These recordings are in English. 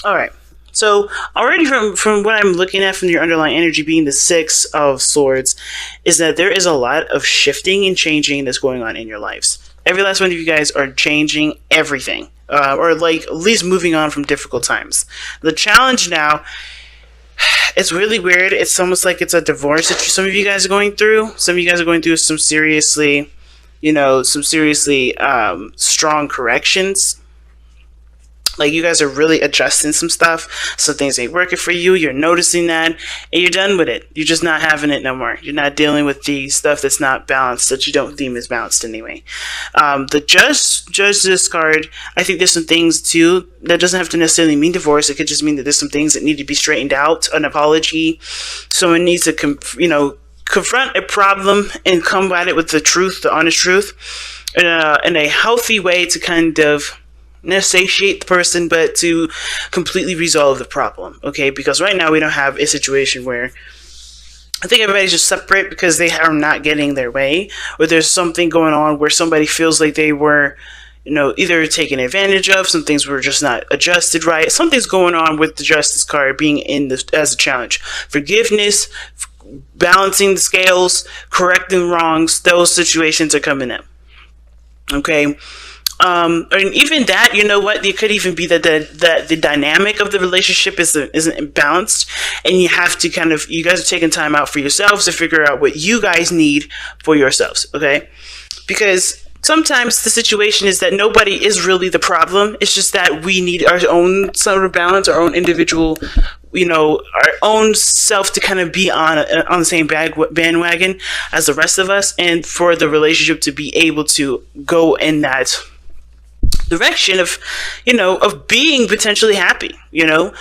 All right. So already from what I'm looking at from your underlying energy being the Six of Swords, is that there is a lot of shifting and changing that's going on in your lives. Every last one of you guys are changing everything, or like at least moving on from difficult times. The challenge now, it's really weird. It's almost like it's a divorce that some of you guys are going through. Some of you guys are going through some seriously, strong corrections. Like, you guys are really adjusting some stuff. Some things ain't working for you. You're noticing that, and you're done with it. You're just not having it no more. You're not dealing with the stuff that's not balanced, that you don't deem as balanced anyway. The judge this card, I think there's some things too that doesn't have to necessarily mean divorce. It could just mean that there's some things that need to be straightened out. An apology. Someone needs to confront a problem and combat it with the truth, the honest truth, in a healthy way to kind of not satiate the person, but to completely resolve the problem. Okay, because right now we don't have a situation where I think everybody's just separate because they are not getting their way, or there's something going on where somebody feels like they were, either taken advantage of. Some things were just not adjusted right. Something's going on with the Justice card being in this as a challenge. Forgiveness, balancing the scales, correcting wrongs. Those situations are coming in. Okay. And even that, you know what? It could even be that the dynamic of the relationship isn't balanced, and you have to you guys are taking time out for yourselves to figure out what you guys need for yourselves, okay? Because sometimes the situation is that nobody is really the problem. It's just that we need our own sort of balance, our own individual, our own self to kind of be on the same bandwagon as the rest of us, and for the relationship to be able to go in that direction of being potentially happy, because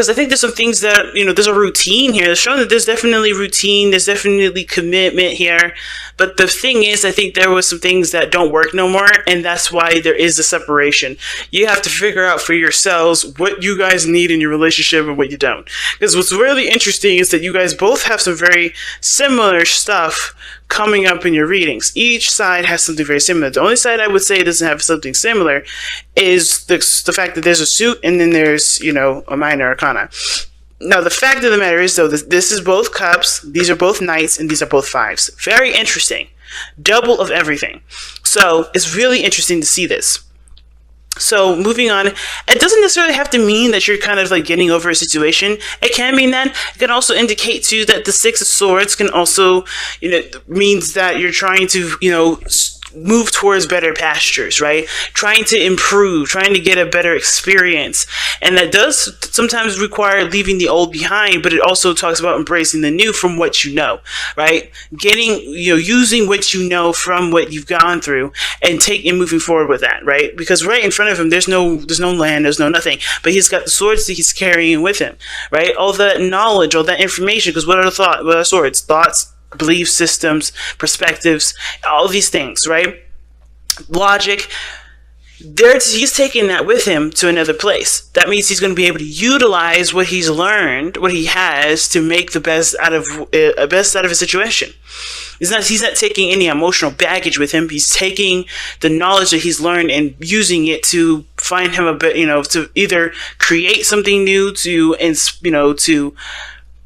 I think there's some things that, there's a routine here. It's showing that there's definitely routine, there's definitely commitment here. But the thing is, I think there was some things that don't work no more, and that's why there is a separation. You have to figure out for yourselves what you guys need in your relationship and what you don't. Because what's really interesting is that you guys both have some very similar stuff coming up in your readings. Each side has something very similar. The only side I would say doesn't have something similar is the fact that there's a suit and then there's, a minor arcana. Now, the fact of the matter is, though, this is both cups, these are both knights, and these are both fives. Very interesting. Double of everything. So, it's really interesting to see this. So, moving on, it doesn't necessarily have to mean that you're kind of like getting over a situation. It can mean that. It can also indicate too that the Six of Swords can also, means that you're trying to, move towards better pastures, right? Trying to improve, trying to get a better experience. And that does sometimes require leaving the old behind, but it also talks about embracing the new from what you know, right? Getting, using what you know from what you've gone through and moving forward with that, right? Because right in front of him, there's no land, there's no nothing, but he's got the swords that he's carrying with him, right? All that knowledge, all that information, because what are swords? Thoughts, belief systems, perspectives, all these things, right? Logic. He's taking that with him to another place. That means he's going to be able to utilize what he's learned, what he has, to make the best out of a situation. He's not taking any emotional baggage with him. He's taking the knowledge that he's learned and using it to find him a bit, to either create something new, to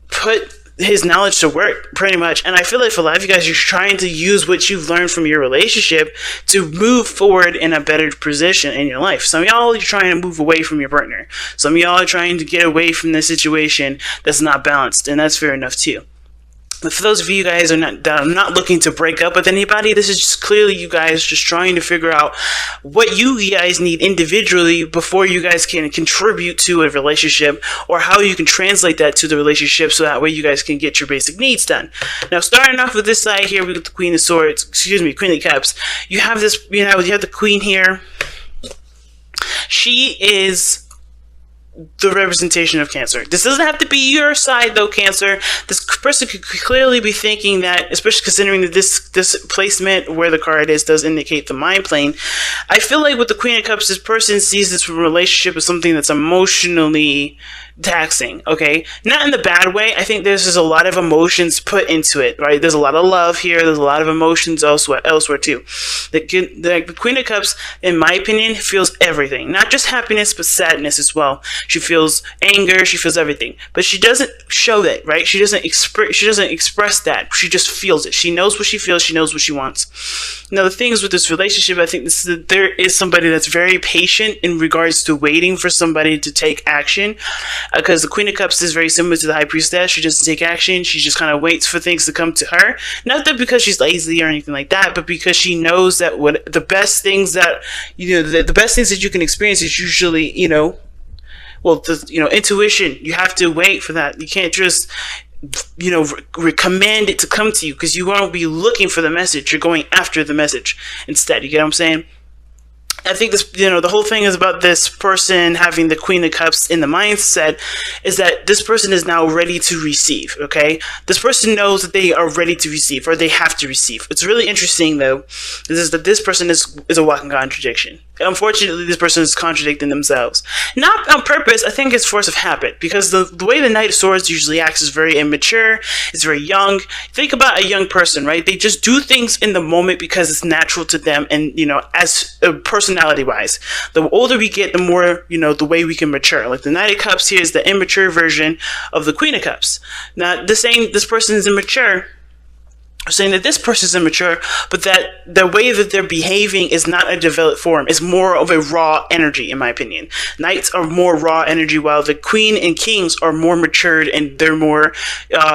put his knowledge to work, pretty much. And I feel like for a lot of you guys, you're trying to use what you've learned from your relationship to move forward in a better position in your life. Some of y'all are trying to move away from your partner. Some of y'all are trying to get away from the situation that's not balanced, and that's fair enough too. But for those of you guys that are not looking to break up with anybody, this is just clearly you guys just trying to figure out what you guys need individually before you guys can contribute to a relationship, or how you can translate that to the relationship so that way you guys can get your basic needs done. Now, starting off with this side here, we got the Queen of Cups. You have you have the Queen here. She is the representation of Cancer. This doesn't have to be your side, though, Cancer. This person could clearly be thinking that, especially considering that this placement where the card is does indicate the mind plane. I feel like with the Queen of Cups, this person sees this relationship as something that's emotionally taxing, okay? Not in the bad way. I think there's just a lot of emotions put into it, right? There's a lot of love here. There's a lot of emotions elsewhere too. The Queen of Cups, in my opinion, feels everything. Not just happiness, but sadness as well. She feels anger. She feels everything. But she doesn't show that, right? She doesn't express that. She just feels it. She knows what she feels. She knows what she wants. Now, the thing is with this relationship, I think there is somebody that's very patient in regards to waiting for somebody to take action. Because the Queen of Cups is very similar to the High Priestess. She doesn't take action. She just kind of waits for things to come to her. Not that because she's lazy or anything like that, but because she knows that the best things that you can experience is usually, intuition. You have to wait for that. You can't just, command it to come to you, because you won't be looking for the message. You're going after the message instead. You get what I'm saying? I think this, the whole thing is about this person having the Queen of Cups in the mindset is that this person is now ready to receive, okay? This person knows that they are ready to receive, or they have to receive. It's really interesting, though, is that this person is a walking contradiction. Unfortunately, this person is contradicting themselves. Not on purpose. I think it's force of habit, because the way the Knight of Swords usually acts is very immature. It's very young. Think about a young person, right? They just do things in the moment because it's natural to them, and, as a personality-wise. The older we get, the more, the way we can mature. Like the Knight of Cups here is the immature version of the Queen of Cups. Not saying this person is immature, saying that this person is immature, but that the way that they're behaving is not a developed form. It's more of a raw energy, in my opinion. Knights are more raw energy, while the Queen and Kings are more matured, and they're more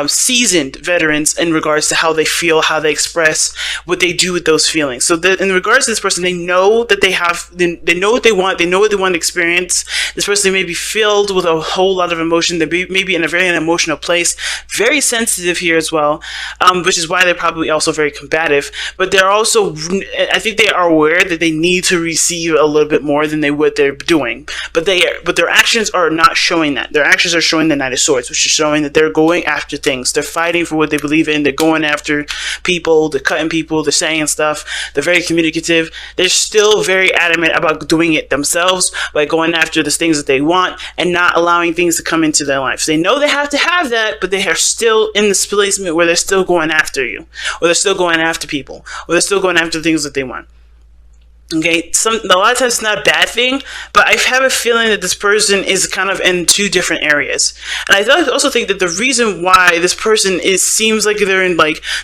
seasoned veterans in regards to how they feel, how they express, what they do with those feelings. So that in regards to this person, they know that they know what they want, they know what they want to experience. This person may be filled with a whole lot of emotion. They may be in a very emotional place, very sensitive here as well, which is why they're probably also very combative, but they're also, I think they are aware that they need to receive a little bit more than they're doing, but their actions are not showing that. Their actions are showing the Knight of Swords, which is showing that they're going after things. They're fighting for what they believe in. They're going after people. They're cutting people. They're saying stuff. They're very communicative. They're still very adamant about doing it themselves by going after the things that they want and not allowing things to come into their lives. They know they have to have that, but they are still in this placement where they're still going after you. Or they're still going after people, or they're still going after things that they want. Okay, a lot of times it's not a bad thing, but I have a feeling that this person is kind of in two different areas. And I also think that the reason why this person seems like they're in,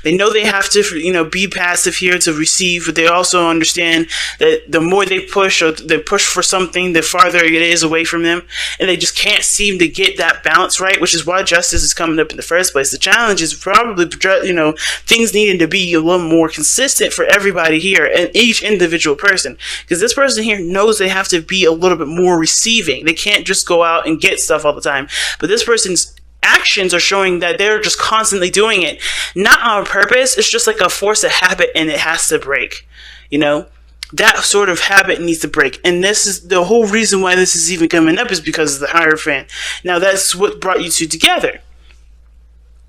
they know they have to, be passive here to receive, but they also understand that the more they push, or they push for something, the farther it is away from them, and they just can't seem to get that balance right, which is why justice is coming up in the first place. The challenge is probably, things needing to be a little more consistent for everybody here and each individual person. Because this person here knows they have to be a little bit more receiving. They can't just go out and get stuff all the time. But this person's actions are showing that they're just constantly doing it. Not on purpose. It's just like a force of habit, and it has to break. That sort of habit needs to break. And this is the whole reason why this is even coming up, is because of the Hierophant. Now, that's what brought you two together.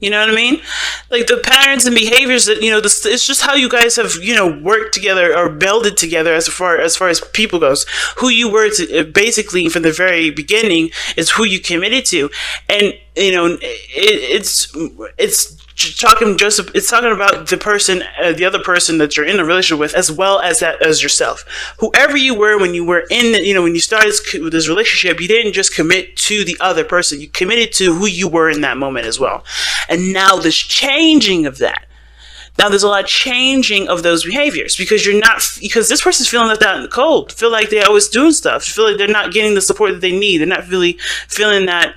You know what I mean? Like the patterns and behaviors that, it's just how you guys have, worked together or melded together as far as people goes. Who you were basically from the very beginning is who you committed to. And, it's talking about the person, the other person that you're in a relationship with, as well as yourself. Whoever you were when you were in, when you started this relationship, you didn't just commit to the other person. You committed to who you were in that moment as well. And now there's changing of that. Now there's a lot of changing of those behaviors, because because this person's feeling left out in the cold. Feel like they're always doing stuff. Feel like they're not getting the support that they need. They're not really feeling that,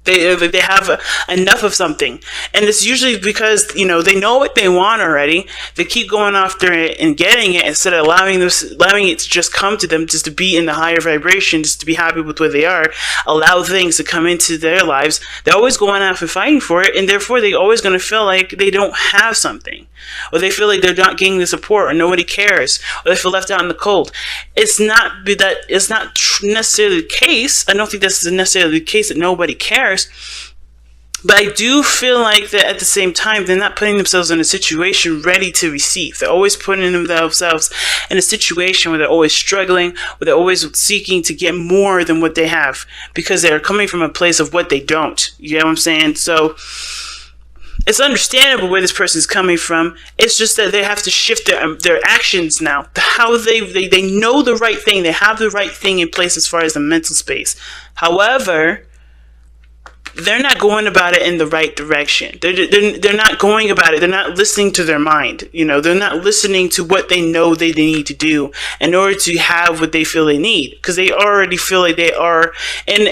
They have enough of something, and it's usually because they know what they want already. They keep going after it and getting it instead of allowing it to just come to them, just to be in the higher vibration, just to be happy with where they are. Allow things to come into their lives. They're always going after fighting for it, and therefore they're always going to feel like they don't have something, or they feel like they're not getting the support, or nobody cares, or they feel left out in the cold. It's not necessarily the case. I don't think that's necessarily the case that nobody cares. But I do feel like that at the same time, they're not putting themselves in a situation ready to receive. They're always putting themselves in a situation where they're always struggling, where they're always seeking to get more than what they have, because they're coming from a place of what they don't. You know what I'm saying? So it's understandable where this person's coming from. It's just that they have to shift their actions now. How they know the right thing. They have the right thing in place as far as the mental space. However, they're not going about it in the right direction. They're not going about it. They're not listening to their mind. They're not listening to what they know they need to do in order to have what they feel they need, because they already feel like they are in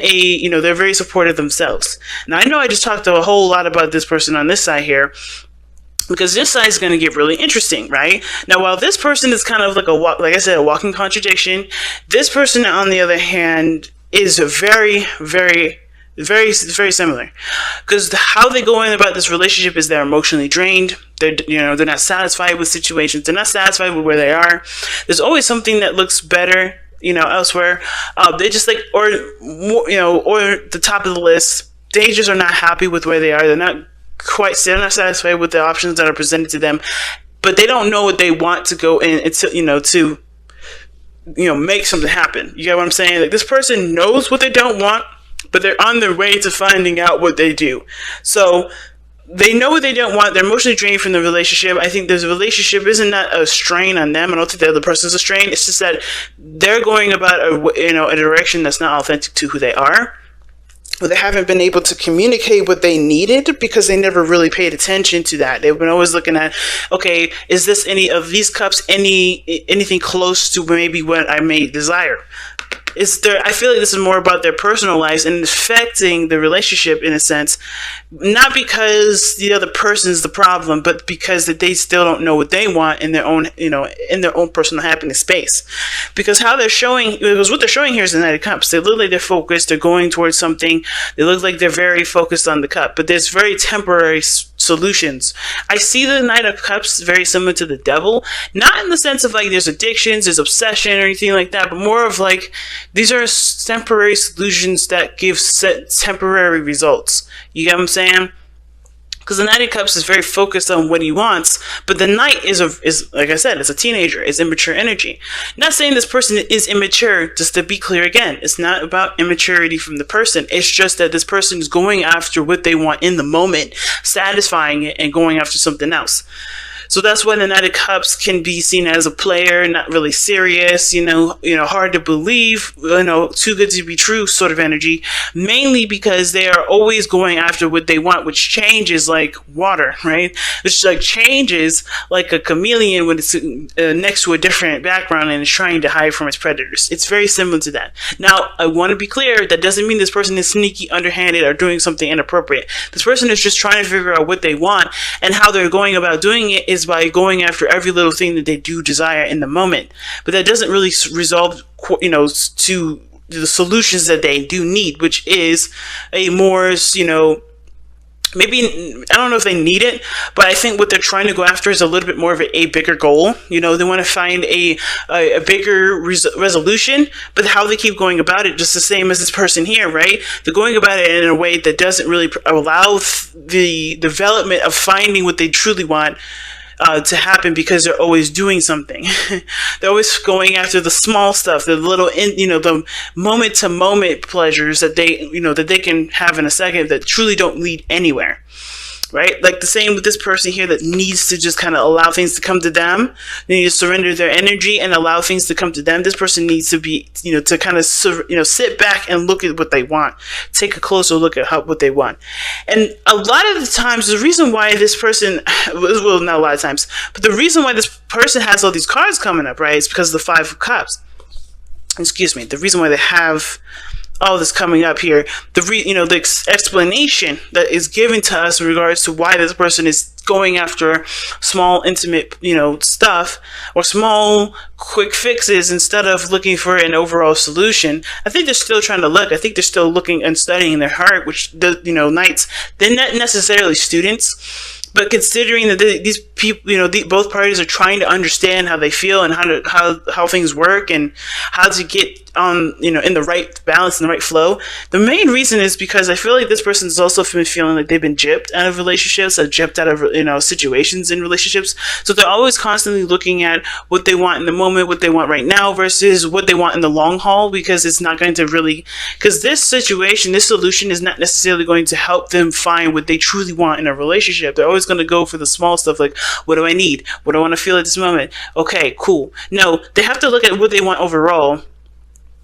they're very supportive themselves. Now, I know I just talked a whole lot about this person on this side here, because this side is going to get really interesting, right? Now, while this person is kind of like a walking contradiction, this person, on the other hand, is very, very, very, very similar, because how they go in about this relationship is they're emotionally drained. They're not satisfied with situations. They're not satisfied with where they are. There's always something that looks better, elsewhere. They just or the top of the list. They just are not happy with where they are. They're not satisfied with the options that are presented to them, but they don't know what they want to go in to make something happen. You get what I'm saying? Like, this person knows what they don't want, but they're on their way to finding out what they do. So they know what they don't want. They're emotionally drained from the relationship. I think this relationship isn't a strain on them. I don't think the other person's a strain. It's just that they're going about a direction that's not authentic to who they are. Well, they haven't been able to communicate what they needed because they never really paid attention to that. They've been always looking at, okay, is this any of these cups anything close to maybe what I may desire? I feel like this is more about their personal lives and affecting the relationship in a sense, not because the other person is the problem, but because that they still don't know what they want in their own, in their own personal happiness space. Because what they're showing here is the Knight of Cups. They look like they're focused. They're going towards something. They look like they're very focused on the cup, but there's very temporary solutions. I see the Knight of Cups very similar to the Devil, not in the sense of like there's addictions, there's obsession or anything like that, but more of like these are temporary solutions that give temporary results. You get what I'm saying? Because the Knight of Cups is very focused on what he wants, but the Knight is like I said, it's a teenager. It's immature energy. Not saying this person is immature, just to be clear again. It's not about immaturity from the person. It's just that this person is going after what they want in the moment, satisfying it, and going after something else. So that's why the Knight of Cups can be seen as a player, not really serious, hard to believe, too good to be true sort of energy, mainly because they are always going after what they want, which changes like water, right? Which like changes like a chameleon when it's next to a different background and is trying to hide from its predators. It's very similar to that. Now, I want to be clear, that doesn't mean this person is sneaky, underhanded, or doing something inappropriate. This person is just trying to figure out what they want, and how they're going about doing it is by going after every little thing that they do desire in the moment. But that doesn't really resolve, to the solutions that they do need, which is a more, maybe, I don't know if they need it, but I think what they're trying to go after is a little bit more of a bigger goal. They want to find a bigger resolution, but how they keep going about it, just the same as this person here, right? They're going about it in a way that doesn't really allow the development of finding what they truly want to happen, because they're always doing something. They're always going after the small stuff, the little, the moment-to-moment pleasures that they can have in a second that truly don't lead anywhere. Right? Like the same with this person here that needs to just kind of allow things to come to them. They need to surrender their energy and allow things to come to them. This person needs to be, to kind of, sit back and look at what they want. Take a closer look at what they want. And a lot of the times, the reason why this person, well, not a lot of times, but the reason why this person has all these cards coming up, right, is because of the Five of Cups. Excuse me. The reason why they have all this coming up here, the explanation that is given to us in regards to why this person is going after small, intimate, stuff, or small, quick fixes instead of looking for an overall solution. I think they're still trying to look. I think they're still looking and studying their heart, which the knights, they're not necessarily students. But considering that these people, both parties are trying to understand how they feel and how things work and how to get on, in the right balance and the right flow. The main reason is because I feel like this person's also been feeling like they've been gypped out of relationships, gypped out of, situations in relationships. So they're always constantly looking at what they want in the moment, what they want right now versus what they want in the long haul, because it's not going to really, because this situation, this solution is not necessarily going to help them find what they truly want in a relationship. They're always going to go for the small stuff like, what do I need? What do I want to feel at this moment? Okay, cool. No, they have to look at what they want overall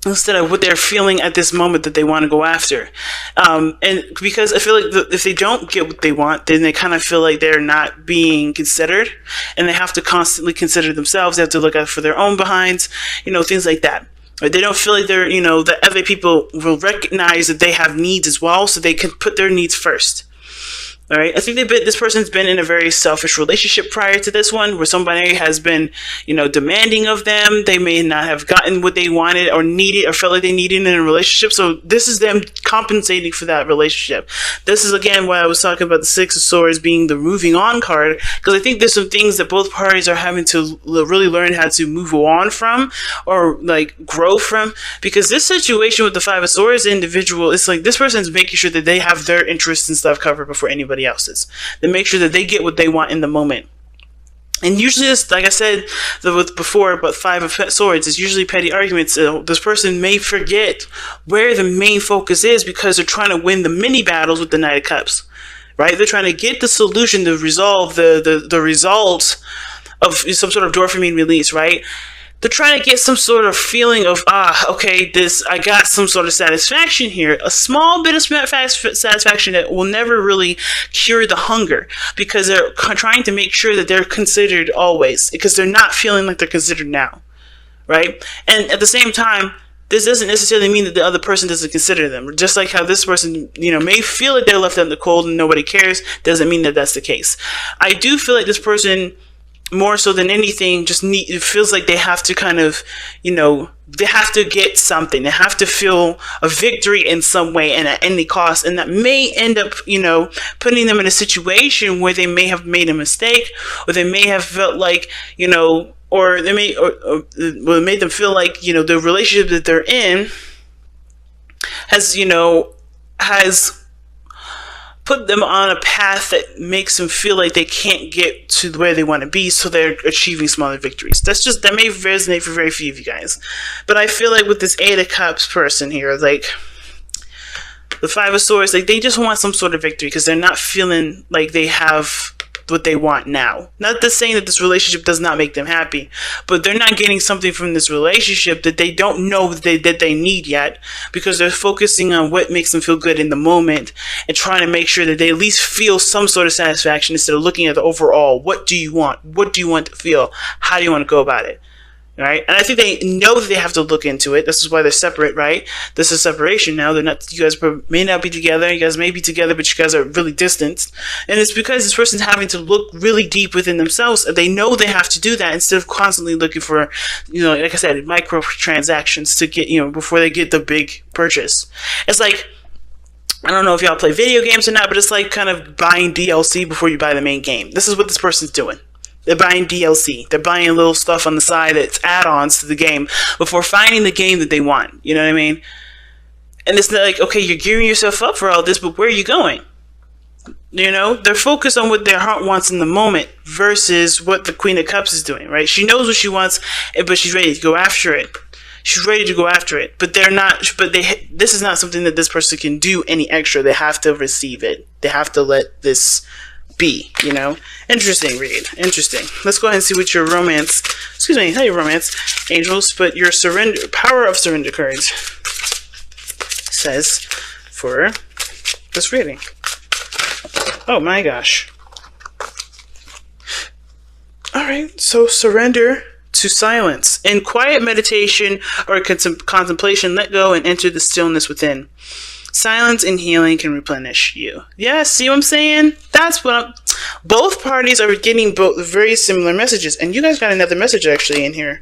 instead of what they're feeling at this moment that they want to go after. And because I feel like if they don't get what they want, then they kind of feel like they're not being considered, and they have to constantly consider themselves. They have to look out for their own behinds, things like that. They don't feel like they're, that other people will recognize that they have needs as well, so they can put their needs first. All right. I think this person's been in a very selfish relationship prior to this one, where somebody has been, demanding of them. They may not have gotten what they wanted or needed or felt like they needed in a relationship. So this is them compensating for that relationship. This is, again, why I was talking about the Six of Swords being the moving on card, because I think there's some things that both parties are having to really learn how to move on from or grow from, because this situation with the Five of Swords individual, it's like this person's making sure that they have their interests and stuff covered before anybody else's. They make sure that they get what they want in the moment. And usually, it's like I said before about Five of Swords, it's usually petty arguments. This person may forget where the main focus is because they're trying to win the mini battles with the Knight of Cups, right? They're trying to get the solution to resolve the results of some sort of dopamine release, right? They're trying to get some sort of feeling of, okay, I got some sort of satisfaction here. A small bit of satisfaction that will never really cure the hunger, because they're trying to make sure that they're considered always, because they're not feeling like they're considered now, right? And at the same time, this doesn't necessarily mean that the other person doesn't consider them. Just like how this person, may feel like they're left out in the cold and nobody cares, doesn't mean that that's the case. I do feel like this person, more so than anything, it feels like they have to kind of, they have to get something. They have to feel a victory in some way and at any cost. And that may end up, putting them in a situation where they may have made a mistake, or they may have felt like, or they may, or made them feel like, the relationship that they're in has put them on a path that makes them feel like they can't get to where they want to be, so they're achieving smaller victories. That may resonate for very few of you guys. But I feel like with this Eight of Cups person here, the Five of Swords, they just want some sort of victory because they're not feeling like they have what they want now. Not just saying that this relationship does not make them happy, but they're not getting something from this relationship that they don't know that they need yet, because they're focusing on what makes them feel good in the moment and trying to make sure that they at least feel some sort of satisfaction instead of looking at the overall. What do you want? What do you want to feel? How do you want to go about it? Right? And I think they know that they have to look into it. This is why they're separate, right? This is separation now. They're not. You guys may not be together. You guys may be together, but you guys are really distant. And it's because this person's having to look really deep within themselves. They know they have to do that instead of constantly looking for, like I said, micro transactions to get, before they get the big purchase. It's like, I don't know if y'all play video games or not, but it's like kind of buying DLC before you buy the main game. This is what this person's doing. They're buying DLC. They're buying little stuff on the side that's add-ons to the game before finding the game that they want. You know what I mean? And it's not like, okay, you're gearing yourself up for all this, but where are you going? They're focused on what their heart wants in the moment versus what the Queen of Cups is doing, right? She knows what she wants, but she's ready to go after it. She's ready to go after it, but they're not. But this is not something that this person can do any extra. They have to receive it. They have to let this be, Interesting read. Interesting. Let's go ahead and see what your romance, not your romance, angels, but your power of surrender cards says for this reading. Oh my gosh. Alright, so surrender to silence. In quiet meditation or contemplation, let go and enter the stillness within. Silence and healing can replenish you. Yeah, see what I'm saying? That's what both parties are getting both very similar messages. And you guys got another message actually in here.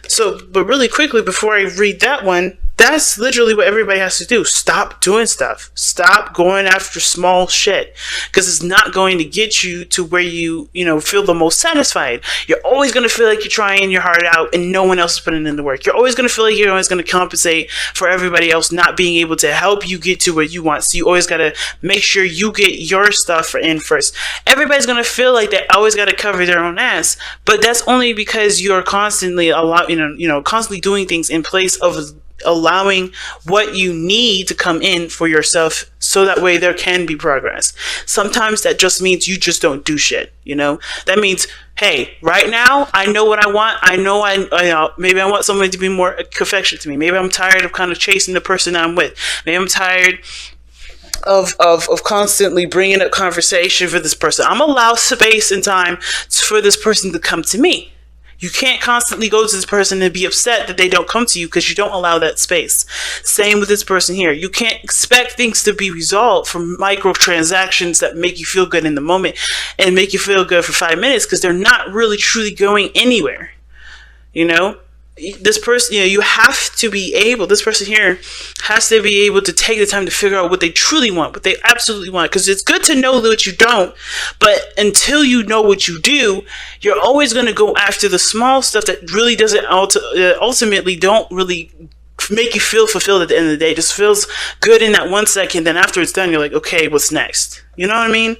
So, but really quickly, before I read that one, that's literally what everybody has to do. Stop doing stuff. Stop going after small shit. Because it's not going to get you to where you feel the most satisfied. You're always going to feel like you're trying your heart out and no one else is putting in the work. You're always going to feel like you're always going to compensate for everybody else not being able to help you get to where you want. So you always got to make sure you get your stuff in first. Everybody's going to feel like they always got to cover their own ass. But that's only because you're constantly constantly doing things in place of allowing what you need to come in for yourself, so that way there can be progress. Sometimes that just means you just don't do shit. That means, hey, right now I know what I want. I know maybe I want somebody to be more affectionate to me. Maybe I'm tired of kind of chasing the person I'm with. Maybe I'm tired of constantly bringing up conversation for this person. I'm allow space and time for this person to come to me. You can't constantly go to this person and be upset that they don't come to you because you don't allow that space. Same with this person here. You can't expect things to be resolved from microtransactions that make you feel good in the moment and make you feel good for 5 minutes, because they're not really truly going anywhere. This person, you have to be able, this person here has to be able to take the time to figure out what they truly want, what they absolutely want. Because it's good to know what you don't, but until you know what you do, you're always going to go after the small stuff that really doesn't ultimately don't really make you feel fulfilled at the end of the day. It just feels good in that 1 second. Then after it's done, you're like, okay, what's next? You know what I mean?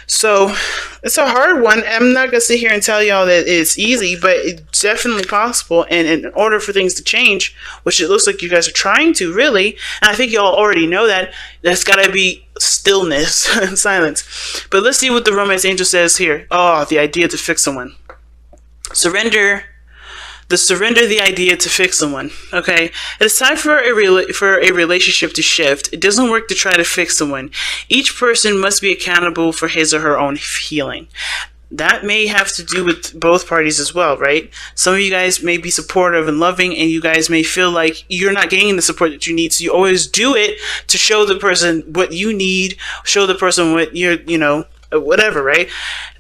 So it's a hard one. I'm not going to sit here and tell y'all that it's easy, but it's definitely possible. And in order for things to change, which it looks like you guys are trying to, really, and I think y'all already know that, there's got to be stillness and silence. But let's see what the romance angel says here. Oh, the idea to fix someone. Surrender the idea to fix someone. Okay, it's time for a relationship to shift. It doesn't work to try to fix someone. Each person must be accountable for his or her own healing. That may have to do with both parties as well, right? Some of you guys may be supportive and loving, and you guys may feel like you're not getting the support that you need. So you always do it to show the person what you need, show the person what you're, whatever, right?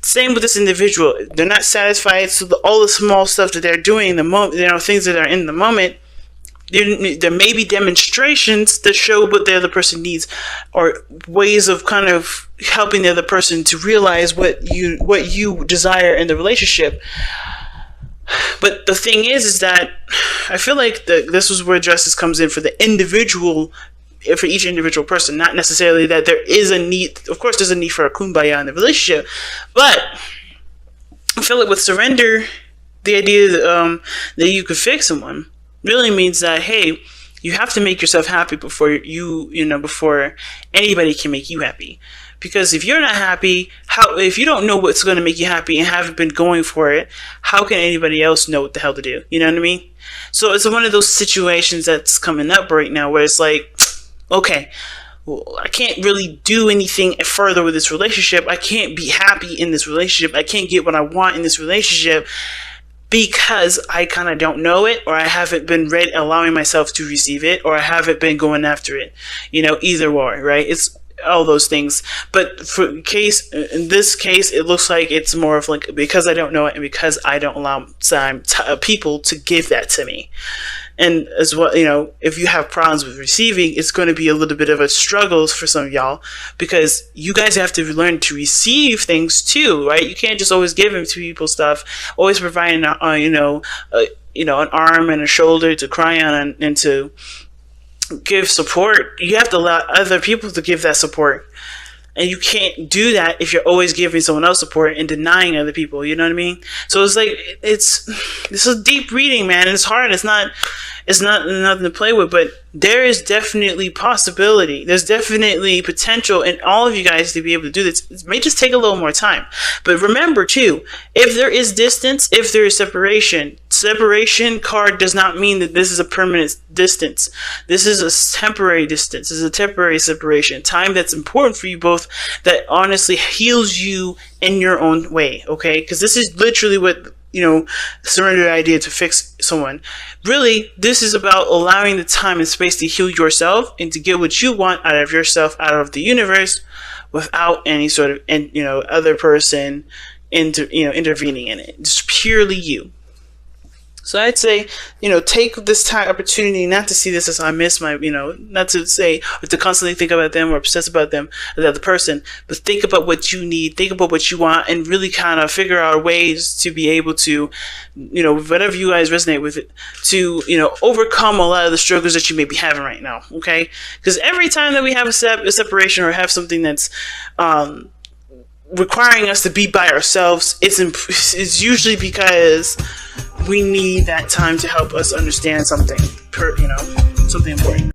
Same with this individual. They're not satisfied, so all the small stuff that they're doing in the moment, things that are in the moment, there may be demonstrations that show what the other person needs, or ways of kind of helping the other person to realize what you desire in the relationship. But the thing is that I feel like this is where justice comes in for the individual, for each individual person. Not necessarily that there is a need. Of course, there's a need for a kumbaya in the relationship, but I feel like with surrender, the idea that you could fix someone really means that, hey, you have to make yourself happy before before anybody can make you happy. Because if you're not happy, if you don't know what's going to make you happy and haven't been going for it, how can anybody else know what the hell to do? You know what I mean? So it's one of those situations that's coming up right now where it's like, okay, well, I can't really do anything further with this relationship. I can't be happy in this relationship. I can't get what I want in this relationship because I kind of don't know it, or I haven't been allowing myself to receive it, or I haven't been going after it. Either or, right? It's all those things. But in this case, it looks like it's more of like, because I don't know it and because I don't allow people to give that to me. And as well, if you have problems with receiving, it's going to be a little bit of a struggle for some of y'all, because you guys have to learn to receive things too, right? You can't just always give to people stuff, always providing, an arm and a shoulder to cry on and to give support. You have to allow other people to give that support. And you can't do that if you're always giving someone else support and denying other people. You know what I mean? So it's like, this is deep reading, man. And it's hard. It's not nothing to play with, but there is definitely possibility. There's definitely potential in all of you guys to be able to do this. It may just take a little more time. But remember too, if there is distance, if there is separation card does not mean that this is a permanent distance. This is a temporary distance. This is a temporary separation. Time that's important for you both, that honestly heals you in your own way, okay? Because this is literally what surrender the idea to fix someone. Really, this is about allowing the time and space to heal yourself and to get what you want out of yourself, out of the universe, without any sort of other person intervening in it. Just purely you. So I'd say, take this opportunity not to see this as I miss my, not to say or to constantly think about them or obsess about them, the other person, but think about what you need, think about what you want, and really kind of figure out ways to be able to, whatever you guys resonate with it, to, overcome a lot of the struggles that you may be having right now. Okay. Because every time that we have a separation or have something that's, requiring us to be by ourselves, it's usually because we need that time to help us understand something, something important.